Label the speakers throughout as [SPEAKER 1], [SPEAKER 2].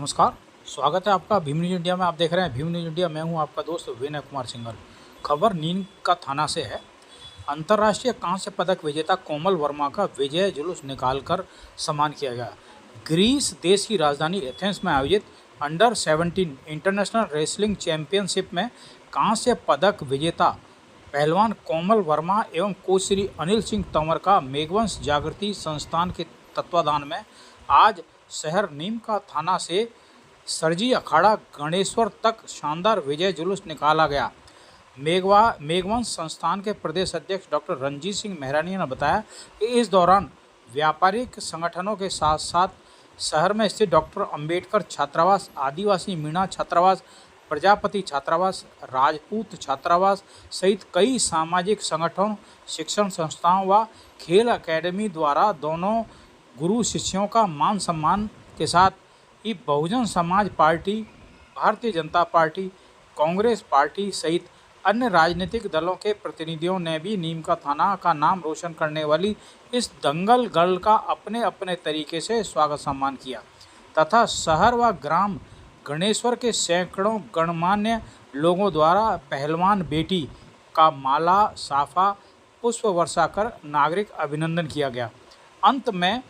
[SPEAKER 1] नमस्कार, स्वागत है आपका भीम न्यूज इंडिया में। आप देख रहे हैं भीम न्यूज इंडिया। मैं हूं आपका दोस्त विनय कुमार सिंघल। खबर नीम का थाना से है। अंतर्राष्ट्रीय कांस्य पदक विजेता कोमल वर्मा का विजय जुलूस निकालकर सम्मान किया गया। ग्रीस देश की राजधानी एथेंस में आयोजित अंडर 17 इंटरनेशनल रेसलिंग चैंपियनशिप में कांस्य पदक विजेता पहलवान कोमल वर्मा एवं कोच श्री अनिल सिंह तंवर का मेघवंश जागृति संस्थान के तत्वाधान में आज शहर नीम का थाना से सरजी अखाड़ा गणेश्वर तक शानदार विजय जुलूस निकाला गया। मेघवंश संस्थान के प्रदेश अध्यक्ष डॉक्टर रणजीत सिंह मेहरानिया ने बताया कि इस दौरान व्यापारिक संगठनों के साथ साथ शहर में स्थित डॉक्टर अंबेडकर छात्रावास, आदिवासी मीणा छात्रावास, प्रजापति छात्रावास, राजपूत छात्रावास सहित कई सामाजिक संगठनों, शिक्षण संस्थाओं व खेल अकेडमी द्वारा दोनों गुरु शिष्यों का मान सम्मान के साथ ही Bahujan Samaj party, Bharatiya Janata party, Congress party सहित अन्य राजनीतिक दलों के प्रतिनिधियों ने भी नीम का थाना का नाम रोशन करने वाली इस दंगल गर्ल का अपने अपने तरीके से स्वागत सम्मान किया तथा शहर व ग्राम गणेश्वर के सैकड़ों गणमान्य लोगों द्वारा पहलवान बेटी का माला, साफा, पुष्प वर्षा कर नागरिक अभिनंदन किया गया। अंत में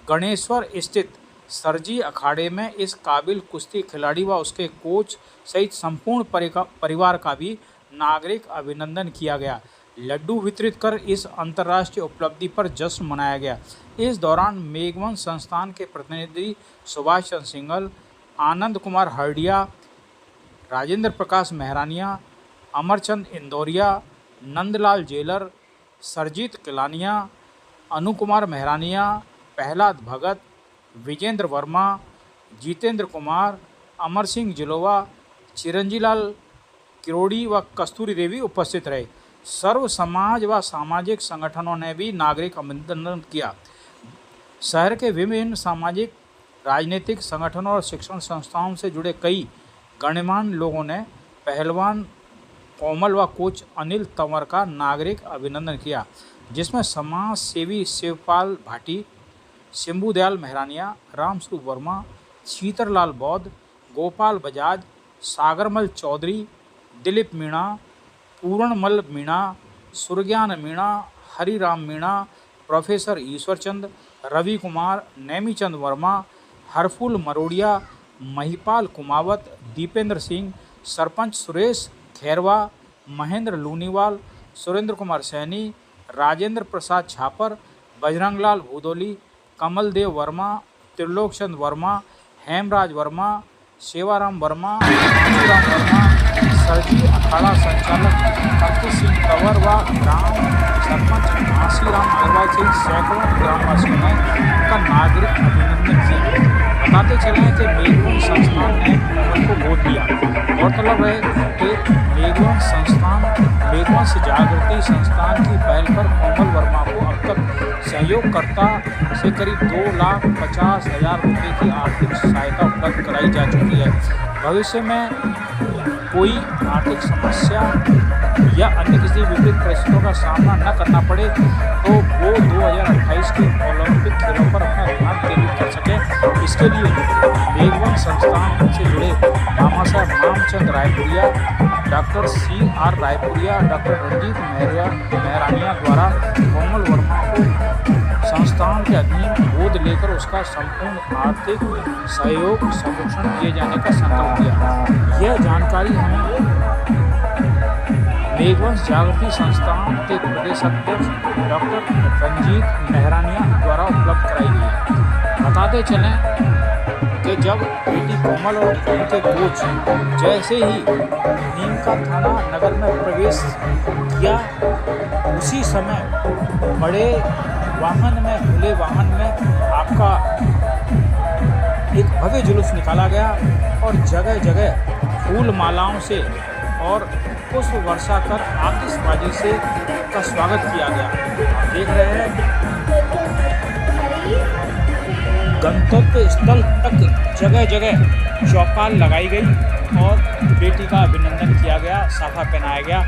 [SPEAKER 1] गणेश्वर स्थित सरजी अखाड़े में इस काबिल कुश्ती खिलाड़ी व उसके कोच सहित संपूर्ण परिवार का भी नागरिक अभिनंदन किया गया। लड्डू वितरित कर इस अंतर्राष्ट्रीय उपलब्धि पर जश्न मनाया गया। इस दौरान मेघवंश संस्थान के प्रतिनिधि सुभाष चंद्र सिंघल, आनंद कुमार हरडिया, राजेंद्र प्रकाश मेहरानिया, अमरचंद इंदौरिया, नंदलाल जेलर, सरजीत किलानिया, अनुकुमार मेहरानिया, प्रहलाद भगत, विजेंद्र वर्मा, जितेंद्र कुमार, अमर सिंह जिलोवा, चिरंजीलाल किरोड़ी व कस्तूरी देवी उपस्थित रहे। सर्व समाज व सामाजिक संगठनों ने भी नागरिक अभिनंदन किया। शहर के विभिन्न सामाजिक, राजनीतिक संगठनों और शिक्षण संस्थाओं से जुड़े कई गणमान्य लोगों ने पहलवान कोमल व कोच अनिल तंवर का नागरिक अभिनंदन किया, जिसमें समाज सेवी शिवपाल भाटी, शंभू दयाल मेहरानिया, रामस्वरूप वर्मा, शीतरलाल बौद्ध, गोपाल बजाज, सागरमल चौधरी, दिलीप मीणा, पूर्णमल मीणा, सुरज्ञान मीणा, हरिराम मीणा, प्रोफेसर ईश्वरचंद, रवि कुमार, नेमीचंद वर्मा, हरफुल मरोड़िया, महिपाल कुमावत, दीपेंद्र सिंह, सरपंच सुरेश खैरवा, महेंद्र लूनीवाल, सुरेंद्र कुमार सैनी, राजेंद्र प्रसाद छापर, बजरंगलाल भूदोली, कमल देव वर्मा, त्रिलोक चंद वर्मा, हेमराज वर्मा, सेवाराम वर्मा, राम वर्मा, सरजी अखाड़ा संचालक अरती सिंह तंवर व ग्राम सरपंच घासीराम अग्रवाल सहित सैकड़ों ग्रामवासियों ने उनका नागरिक अभिनंदन किया। बताते चले कि मेघवंश संस्थान ने उनको वोट दिया। गौरतलब है कि मेघवंश जागृति संस्थान की पहल पर कोमल वर्मा को अब तक सहयोगकर्ता से करीब 2,50,000 रुपये की आर्थिक सहायता उपलब्ध कराई जा चुकी है। भविष्य में कोई आर्थिक समस्या या अन्य किसी विपरीत परिस्थितियों का सामना न करना पड़े तो वो 2028 के ओलंपिक खेलों पर अपना ध्यान केंद्रित कर सकें। इसके लिए मेघवंश संस्थान से जुड़े मामा साहब Ramchandra Raipuriya, doctor CR Raipuriya, doctor Ranjeet Mehraniya द्वारा कोमल वर्मा को संस्थान के अधीन गोद लेकर उसका संपूर्ण आर्थिक सहयोग संरक्षण किए जाने का संकल्प किया। यह जानकारी हमें मेघवंश जागृति संस्थान के प्रदेश अध्यक्ष डॉक्टर रणजीत मेहरानिया द्वारा उपलब्ध कराई गई है। बताते चलें कि जब बेटी कोमल और उनके कोच जैसे ही नीम का थाना नगर में प्रवेश किया, उसी समय बड़े वाहन में, खुले वाहन में आपका एक भव्य जुलूस निकाला गया और जगह जगह फूल मालाओं से और पुष्प वर्षा कर आतिशबाजी से का स्वागत किया गया। देख रहे हैं गंतव्य स्थल तक जगह जगह चौपाल लगाई गई और बेटी का अभिनंदन किया गया, साफा पहनाया गया।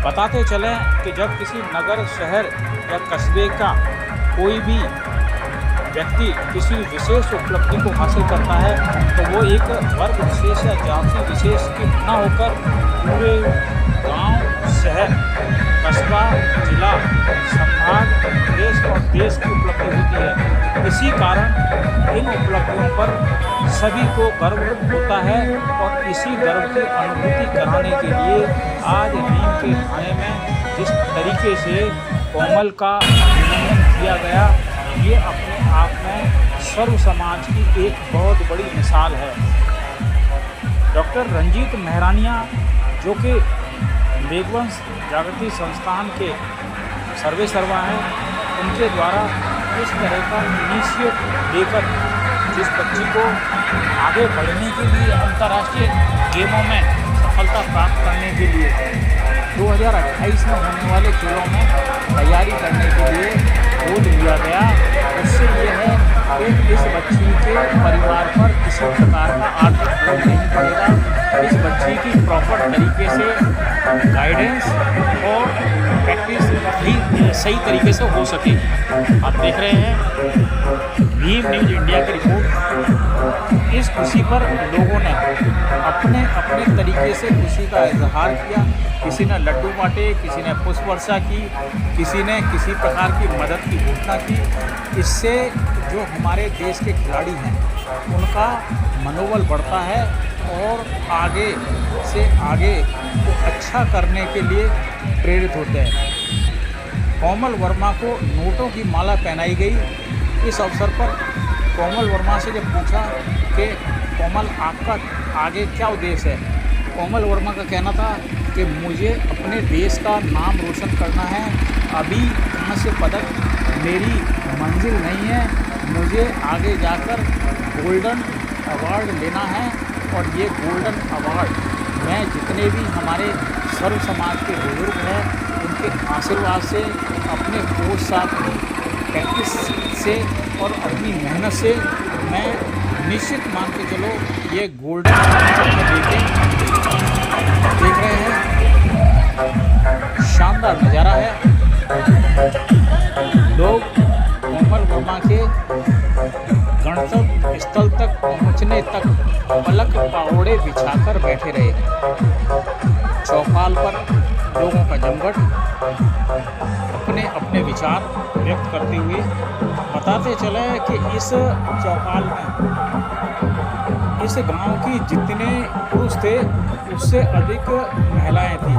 [SPEAKER 1] बताते चलें कि जब किसी नगर, शहर या कस्बे का कोई भी व्यक्ति किसी विशेष उपलब्धि को हासिल करता है तो वो एक वर्ग विशेष या जाति विशेष की न होकर पूरे गांव, शहर, कस्बा, जिला, संभाग, प्रदेश और देश की उपलब्धि होती है। इसी कारण इन उपलब्धियों पर सभी को गर्व होता है और इसी गर्व की अनुभूति कराने के लिए आज नीम के थाने में जिस तरीके से कोमल का अभिनंदन किया गया, ये अपने आप में सर्व समाज की एक बहुत बड़ी मिसाल है। डॉक्टर रंजीत मेहरानिया जो कि मेघवंश जागृति संस्थान के सर्वे सर्वा हैं, उनके द्वारा इस तरह का इनिशिएट लेकर जिस बच्ची को आगे बढ़ने के लिए अंतर्राष्ट्रीय गेमों में सफलता प्राप्त करने के लिए 2028 में होने वाले खेलों में तैयारी करने के लिए गोद लिया गया, उससे ये है कि इस बच्ची के परिवार पर किसी प्रकार का आर्थिक बोझ नहीं पड़ेगा। इस बच्ची की प्रॉपर तरीके से गाइडेंस और प्रैक्टिस भी सही तरीके से हो सके। आप देख रहे हैं भीम न्यूज़ इंडिया की रिपोर्ट। इस खुशी पर लोगों ने अपने अपने तरीके से खुशी का इजहार किया। किसी ने लड्डू बांटे, किसी ने पुष्प वर्षा की, किसी ने किसी प्रकार की मदद की घोषणा की। इससे जो हमारे देश के खिलाड़ी हैं उनका मनोबल बढ़ता है और आगे से आगे को अच्छा करने के लिए प्रेरित होते हैं। कोमल वर्मा को नोटों की माला पहनाई गई। इस अवसर पर कोमल वर्मा से जब पूछा कि कोमल आपका आगे क्या उद्देश्य है, कोमल वर्मा का कहना था कि मुझे अपने देश का नाम रोशन करना है। अभी कांस्य पदक मेरी मंजिल नहीं है, मुझे आगे जाकर गोल्डन अवार्ड लेना है और ये गोल्डन अवार्ड मैं जितने भी हमारे सर्व समाज के बुजुर्ग हैं उनके आशीर्वाद से, अपने कोच साथ प्रैक्टिस से और अपनी मेहनत से मैं निश्चित मान के चलो ये गोल्डन अवार्ड लेके देख रहे हैं। शानदार नज़ारा है। लोग कोमल वर्मा के गणतंत्र स्थल तक पहुंचने तक पलक पावड़े बिछाकर बैठे रहे। चौपाल पर लोगों का जमघट अपने अपने विचार व्यक्त करते हुए बताते चले कि इस चौपाल में इस गांव की जितने पुरुष थे उससे अधिक महिलाएं थी।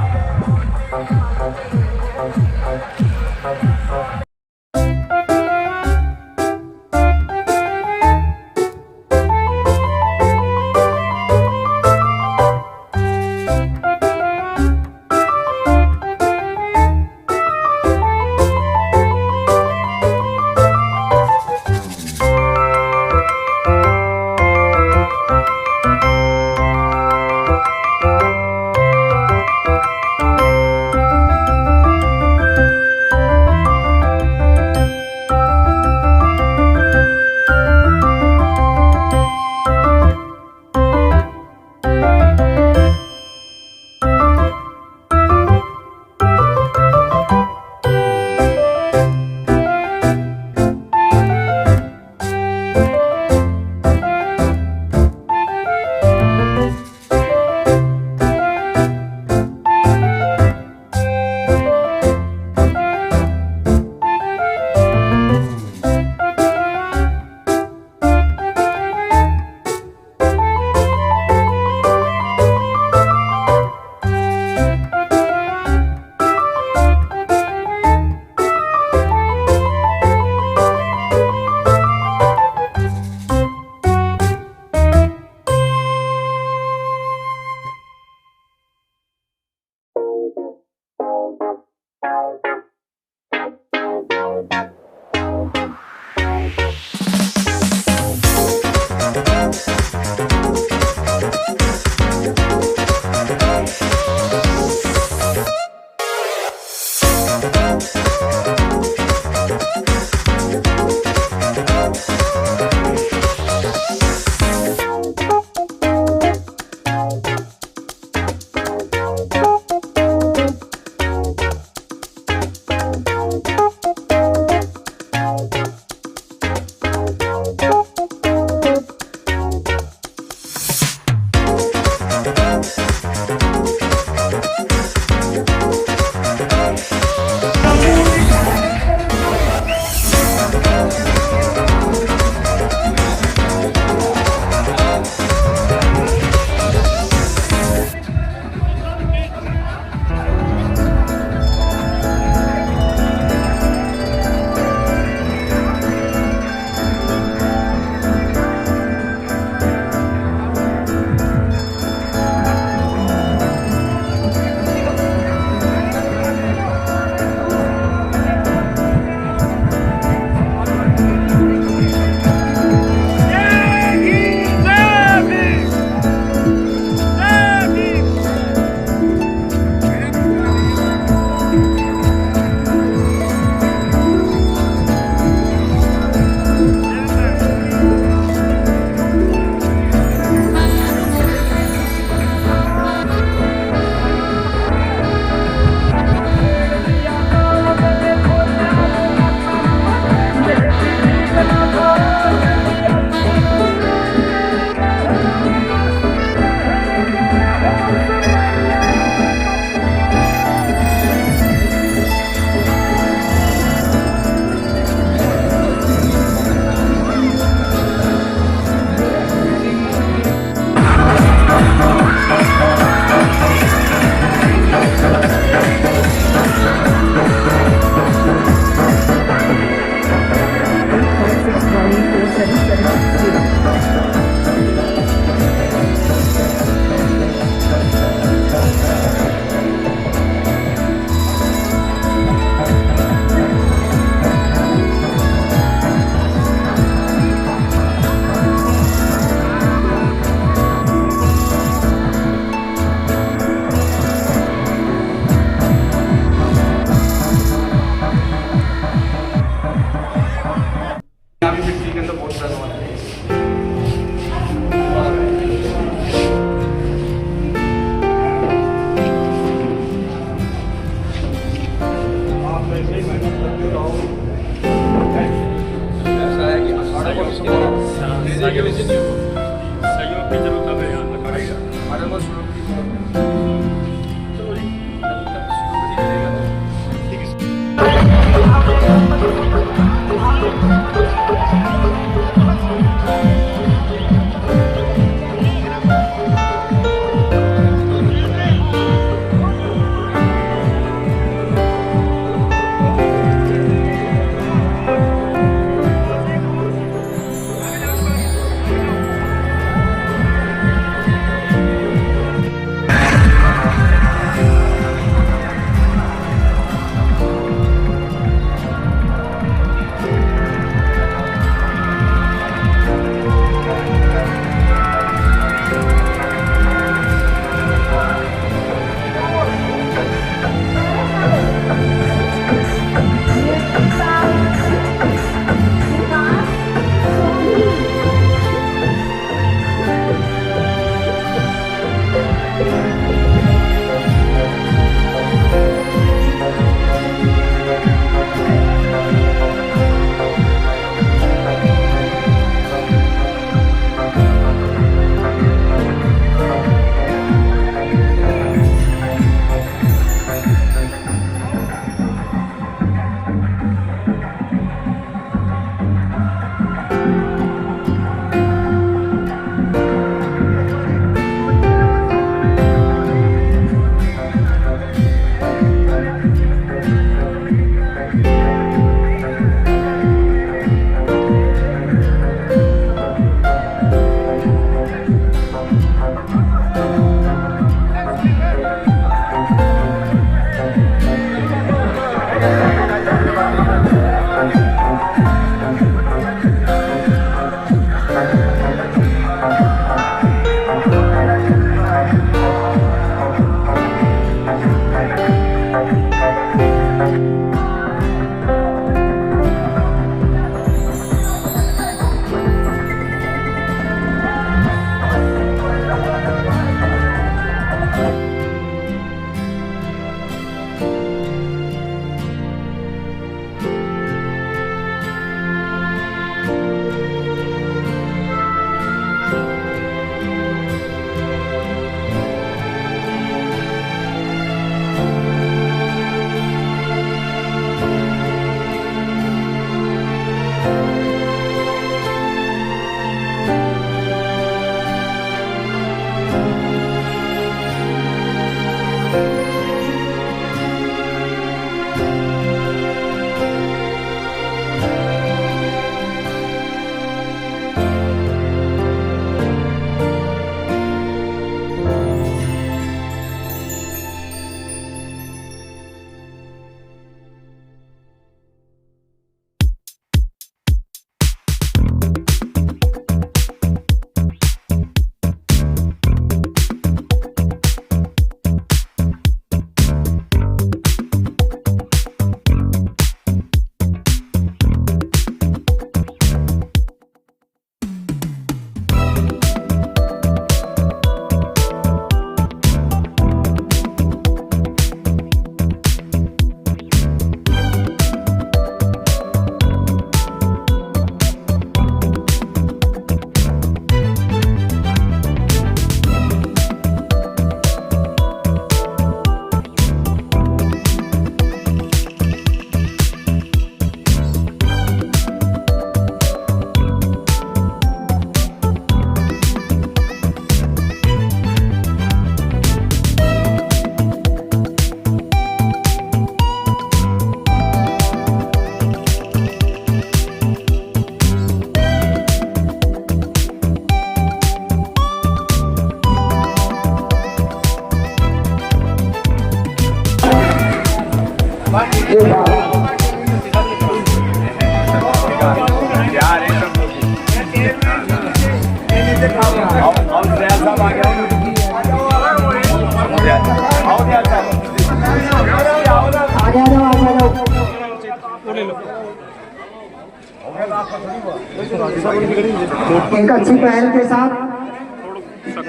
[SPEAKER 2] एक अच्छी पहल के साथ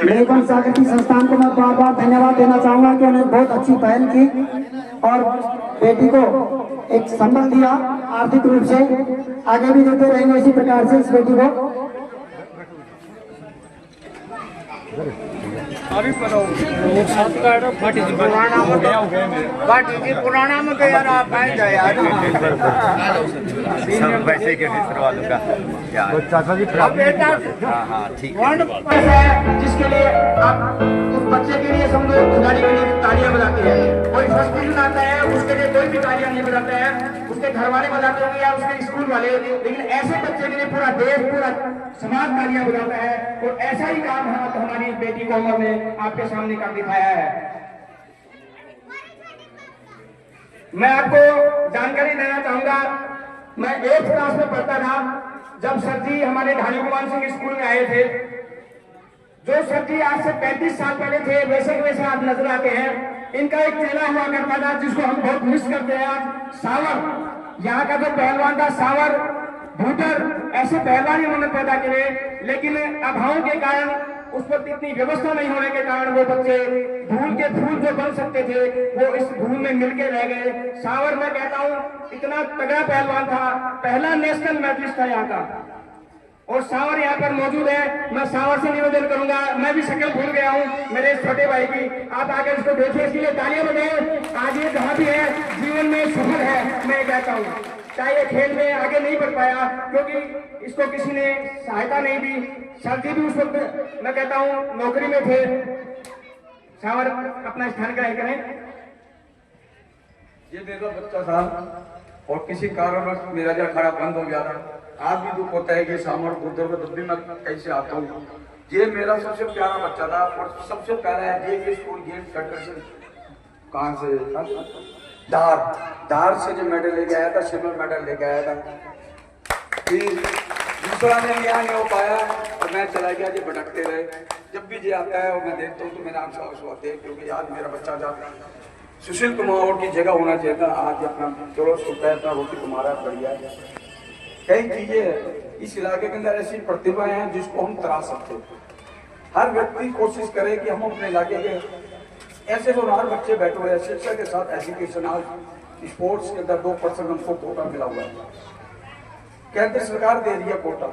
[SPEAKER 2] मेघन सागर संस्थान को मैं बार बार धन्यवाद देना चाहूंगा कि उन्होंने बहुत अच्छी पहल की और बेटी को एक संबल दिया आर्थिक रूप से। आगे भी देते रहेंगे इसी प्रकार से इस बेटी को।
[SPEAKER 3] पुराना में तो यार आप आए जाए यार
[SPEAKER 4] सब पैसे के करवा दूंगा हाँ ठीक
[SPEAKER 2] है जिसके लिए आप उस बच्चे के लिए समझो खिलाड़ी के लिए तालियां बजाते हैं। कोई फर्स्ट डिवीजन आता है उसके लिए कोई भी तालियां नहीं बजाता है, उसके घर वाले बजाते होंगे या उसके स्कूल वाले, लेकिन ऐसे बच्चे के लिए पूरा देश पूरा समाज तालियां बजाता है। और ऐसा ही काम हमारी बेटी कोमल ने आपके सामने कर दिखाया है। मैं आपको जानकारी देना चाहूंगा, मैं 8th क्लास में पढ़ता था जब सर जी हमारे ढाली कुमार सिंह स्कूल में आए थे। जो सर जी आज से 35 साल पहले थे वैसे के वैसे आप नजर आते हैं। इनका एक चेला हुआ करता था जिसको हम बहुत मिस करते हैं आज, सावर। यहाँ का जो पहलवान था सावर भूटर, ऐसे पहलवान उन्होंने पैदा किए, लेकिन अभावों के कारण उस पर इतनी व्यवस्था नहीं होने के कारण वो बच्चे धूल के फूल जो बन सकते थे वो इस धूल में मिलके रह गए। सावर मैं कहता हूँ इतना तगड़ा पहलवान था, पहला नेशनल मेडलिस्ट था यहाँ का, और सावर यहाँ पर मौजूद है। मैं सावर से निवेदन करूंगा, मैं भी शक्ल भूल गया हूँ मेरे छोटे भाई की, आप आकर इसको देखिए, इसके लिए तालियां बजाएं। आज ये जहाँ भी है जीवन में सफल है। मैं कहता हूँ चाहे खेल में आगे नहीं बढ़ पाया क्योंकि इसको किसी ने सहायता नहीं दी, सर जी भी उस वक्त मैं कहता हूँ नौकरी में थे। सावर अपना स्थान ग्रहण करें।
[SPEAKER 5] ये मेरा बच्चा था और किसी कारणवश मेरा जो खड़ा बंद हो गया था। आज भी दुख होता है कि सामर गुरुद्वार में जब भी मैं कैसे आता हूँ। ये मेरा सबसे प्यारा बच्चा था और सबसे पहला है ये स्कूल गेट कटर से कहाँ से धार से जो मेडल लेके आया था, सिल्वर मेडल लेके आया था। फिर दूसरा दिन यहाँ नहीं हो पाया और मैं चला गया, जो भटकते रहे। जब भी ये आता है और मैं देखता हूँ तो मेरे आंसू आंसू आते हैं क्योंकि आज मेरा बच्चा था। सुशील कुमार की जगह होना चाहिए था। आज अपना चलो सुनता है, अपना रोटी तुम्हारा बढ़िया है। कई चीजें इस इलाके के अंदर ऐसी प्रतिभाएं हैं जिसको हम तराश सकते हैं। हर व्यक्ति कोशिश करे कि हम अपने इलाके के ऐसे होनहार बच्चे बैठे हुए हैं, शिक्षा के साथ एजुकेशन, आज स्पोर्ट्स के अंदर 2% हमको कोटा मिला हुआ है, केंद्र सरकार दे रही है कोटा।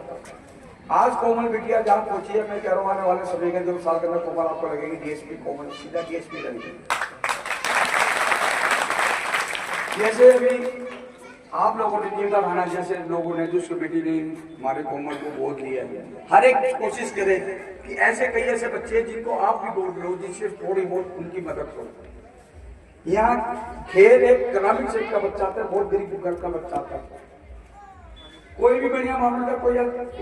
[SPEAKER 5] आज कोमल बिटिया जहाँ पहुंची है, मैं कह रहा हूँ आने वाले समय के 2 साल के अंदर कोमल आपको लगेगी डीएसपी, कोमल सीधा डीएसपी लगेगी। जैसे अभी आप लोगों ने जिनका खाना, जैसे लोगों ने जिसकी बेटी ने हमारे कोमल को गोद लिया, हर एक कोशिश करे कि ऐसे कई ऐसे बच्चे जिनको आप भी गोद लो, जिससे थोड़ी बहुत उनकी मदद करो। यहाँ खेल एक ग्रामीण क्षेत्र का बच्चा आता है, बहुत गरीब घर का बच्चा आता है। कोई भी बढ़िया मामले का कोई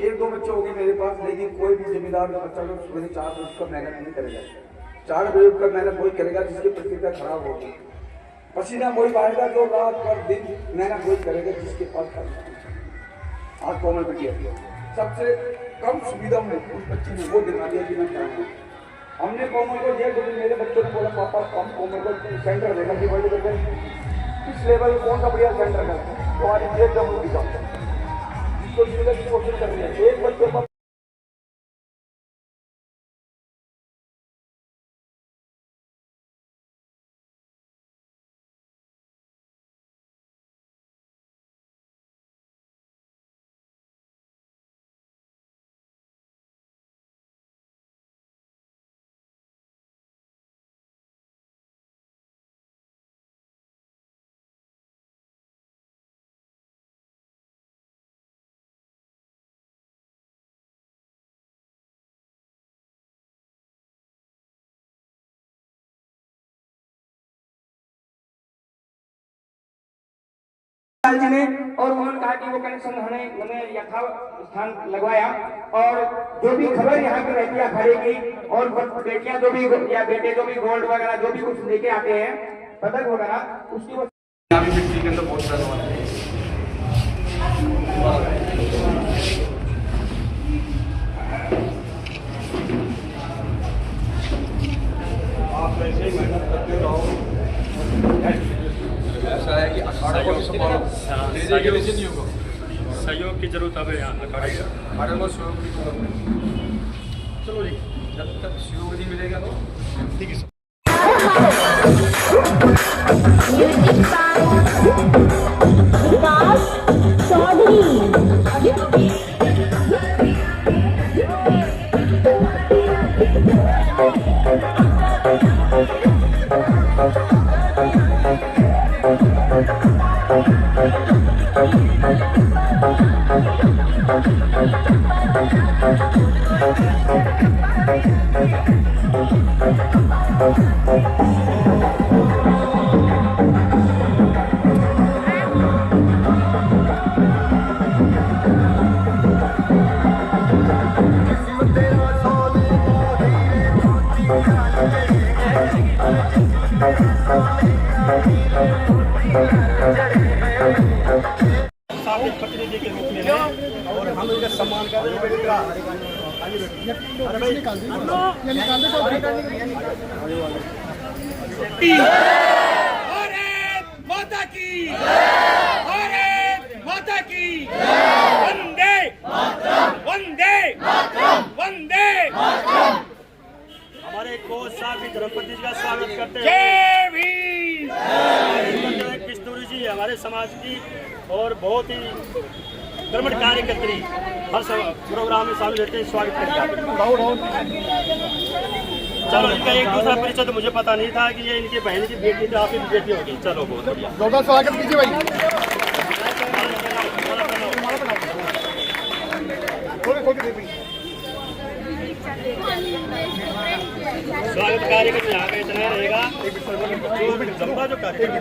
[SPEAKER 5] 1-2 बच्चे होंगे मेरे पास, लेकिन कोई भी जिम्मेदार का बच्चा लोग सुबह 4 बजे उसका मेहनत नहीं करेगा। 4 बजे उसका मेहनत वही करेगा जिसकी प्रतिक्रिया खराब होगी। पसीना वही बहाएगा जो रात भर दिन मेहनत वही करेगा जिसके पास खर्च। आज कोमल बिटिया सबसे कम सुविधा में उस बच्ची ने वो दिखा दिया कि मैं क्या हूँ। हमने कोमल को दिया, मेरे बच्चों ने बोला पापा हम कोमल को सेंटर देगा कि भाई इस लेवल कौन सा बढ़िया सेंटर है, तो आज ये जब दिखाता जिसको की कोशिश कर रही है। एक बच्चे पर
[SPEAKER 2] जी ने, और उन्होंने कहा कि वो कनेक्शन हमने यथा स्थान लगवाया। और जो भी खबर यहाँ की रहती है अखाड़े की, और बेटियां जो भी या बेटे जो भी गोल्ड वगैरह जो भी कुछ लेके आते हैं, पदक वगैरह, उसकी
[SPEAKER 5] मिट्टी के अंदर बहुत सारे आप ऐसे ही मेहनत करते रहो। ऐसा है कि अखाड़े को
[SPEAKER 6] सहयोग की जरूरत है यहाँ अखाड़े
[SPEAKER 5] को सहयोग की जरूरत है। चलो जी, जब तक सहयोग नहीं मिलेगा तो ठीक है।
[SPEAKER 6] प्रतिनिधि के रूप में हैं और हम उनका सम्मान कर रहे
[SPEAKER 7] हैं। माता की माता की वंदे वंदे वंदे।
[SPEAKER 6] हमारे कोच साहब भी धर्मपति जी का स्वागत करते हैं।
[SPEAKER 7] जय भीम।
[SPEAKER 6] किस्तूरी जी हमारे समाज की और बहुत ही कर्मठ कार्यकर्त्री, हर प्रोग्राम में शामिल रहते हैं। स्वागत करते हैं। चलो, इनका एक दूसरा परिचय तो मुझे पता नहीं था कि ये इनकी बहन की बेटी थी, आपकी बेटी होगी। चलो, बहुत बढ़िया,
[SPEAKER 3] जोरदार स्वागत कीजिए भाई।
[SPEAKER 6] स्वागत कार्यक्रम यहाँ का इतना रहेगा। जो कार्यक्रम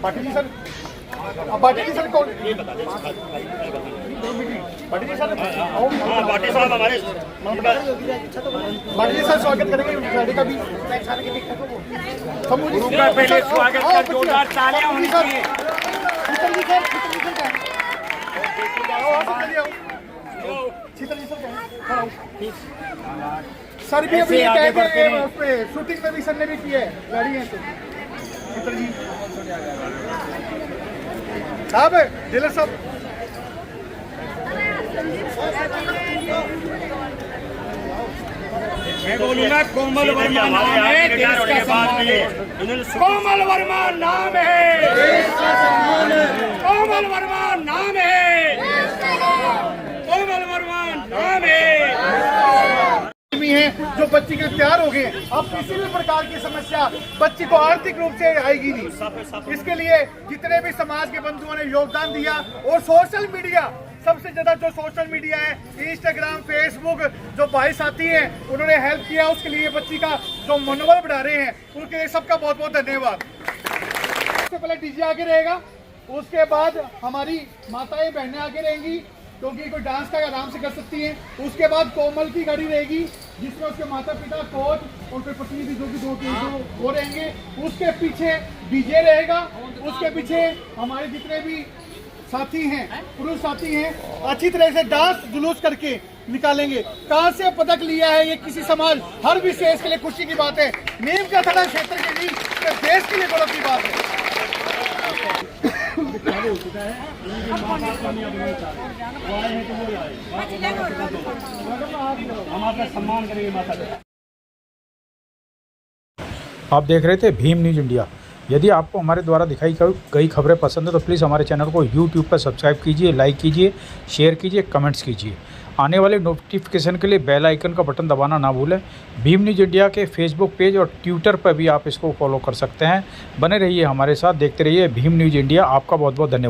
[SPEAKER 3] पाटिल जी सर, अब पाटिल जी सर कौन?
[SPEAKER 6] ये बता दें।
[SPEAKER 3] पाटिल जी सर,
[SPEAKER 6] हाँ, पाटिल साहब हमारे
[SPEAKER 3] पाटिल जी सर स्वागत करेंगे गाड़ी का भी।
[SPEAKER 7] पहले स्वागत कर, जोरदार तालियां होनी चाहिए।
[SPEAKER 3] सर भी अभी कह के उस पे शूटिंग में भी सर ने भी की है गाड़ी है तो चित्र जी साहब डीलर साहब
[SPEAKER 7] मैं बोलूंगा कोमल वर्मा नाम है देश का सम्मान। कोमल वर्मा नाम है देश का सम्मान। कोमल वर्मा नाम है कोमल वर्मा नाम है
[SPEAKER 3] जो बच्ची के तैयार हो गए। अब किसी भी प्रकार की समस्या बच्ची को आर्थिक रूप से आएगी नहीं। इसके लिए जितने भी समाज के बंधुओं ने योगदान दिया और सोशल मीडिया सबसे ज्यादा जो सोशल मीडिया है इंस्टाग्राम फेसबुक जो भाई साथी हैं उन्होंने हेल्प किया उसके लिए बच्ची का जो मनोबल बढ़ा रहे हैं उनके लिए सबका बहुत बहुत धन्यवाद। सबसे पहले डीजे आगे रहेगा, उसके बाद हमारी माताएं बहनें आगे रहेंगी क्योंकि कोई डांस का आराम से कर सकती हैं। उसके बाद कोमल की गाड़ी रहेगी जिसमें उसके माता पिता कोच और कोई प्रतिनिधि जो भी दो वो रहेंगे। उसके पीछे डीजे रहेगा, उसके पीछे हमारे जितने भी साथी हैं पुरुष साथी हैं अच्छी तरह से डांस जुलूस करके निकालेंगे। कहाँ से पदक लिया है ये किसी समाज हर विशेष के लिए खुशी की बात है। नीम का थाना क्षेत्र के लिए देश के लिए गौरव की बात है।
[SPEAKER 6] हम आपका सम्मान करेंगे माता पिता।
[SPEAKER 1] आप देख रहे थे भीम न्यूज़ इंडिया। यदि आपको हमारे द्वारा दिखाई गई खबरें पसंद है तो प्लीज़ हमारे चैनल को यूट्यूब पर सब्सक्राइब कीजिए, लाइक कीजिए, शेयर कीजिए, कमेंट्स कीजिए। आने वाले नोटिफिकेशन के लिए बेल आइकन का बटन दबाना ना भूलें। भीम न्यूज़ इंडिया के फेसबुक पेज और ट्विटर पर भी आप इसको फॉलो कर सकते हैं। बने रहिए हमारे साथ, देखते रहिए भीम न्यूज़ इंडिया। आपका बहुत बहुत धन्यवाद।